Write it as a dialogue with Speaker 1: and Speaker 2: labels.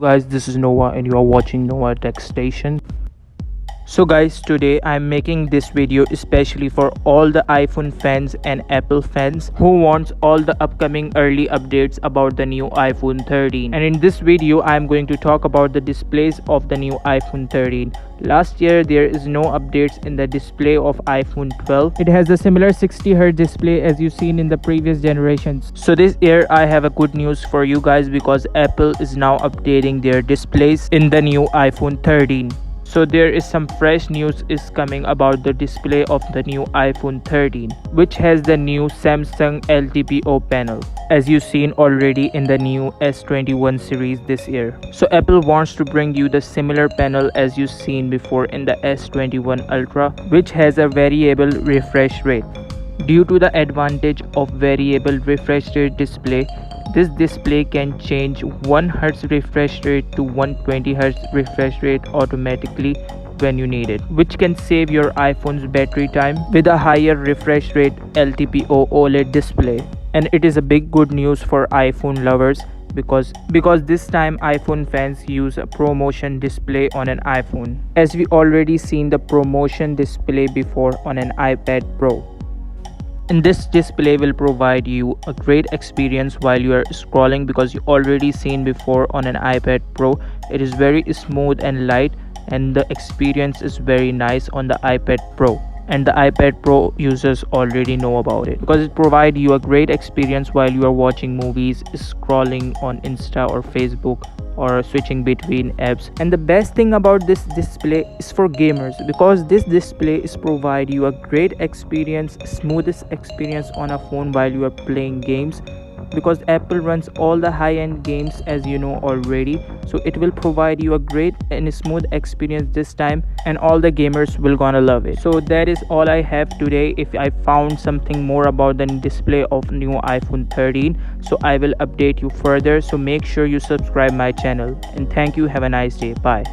Speaker 1: Guys, this is Noah and you are watching Noah Tech Station. So guys, today I'm making this video especially for all the iPhone fans and Apple fans who wants all the upcoming early updates about the new iPhone 13. And in this video I'm going to talk about the displays of the new iPhone 13. Last year there is no updates in the display of iPhone 12. It has a similar 60Hz display as you seen in the previous generations. So this year I have a good news for you guys because Apple is now updating their displays in the new iPhone 13. So there is some fresh news is coming about the display of the new iPhone 13, which has the new Samsung LTPO panel, as you've seen already in the new S21 series this year. So Apple wants to bring you the similar panel as you've seen before in the S21 Ultra, which has a variable refresh rate. Due to the advantage of variable refresh rate display, this display can change 1 Hz refresh rate to 120 Hz refresh rate automatically when you need it, which can save your iPhone's battery time with a higher refresh rate LTPO OLED display. And it is a big good news for iPhone lovers because this time iPhone fans use a ProMotion display on an iPhone, as we already seen the ProMotion display before on an iPad Pro. And this display will provide you a great experience while you are scrolling, because you already seen before on an iPad Pro it is very smooth and light, and the experience is very nice on the iPad Pro, and the iPad Pro users already know about it because it provides you a great experience while you are watching movies, scrolling on Insta or Facebook, or switching between apps. And the best thing about this display is for gamers, because this display is provide you a great experience, smoothest experience on a phone while you are playing games, because Apple runs all the high-end games as you know already. So it will provide you a great and smooth experience this time, and all the gamers will gonna love it. So that is all I have today. If I found something more about the display of new iPhone 13, so I will update you further. So make sure you subscribe my channel, and thank you. Have a nice day. Bye.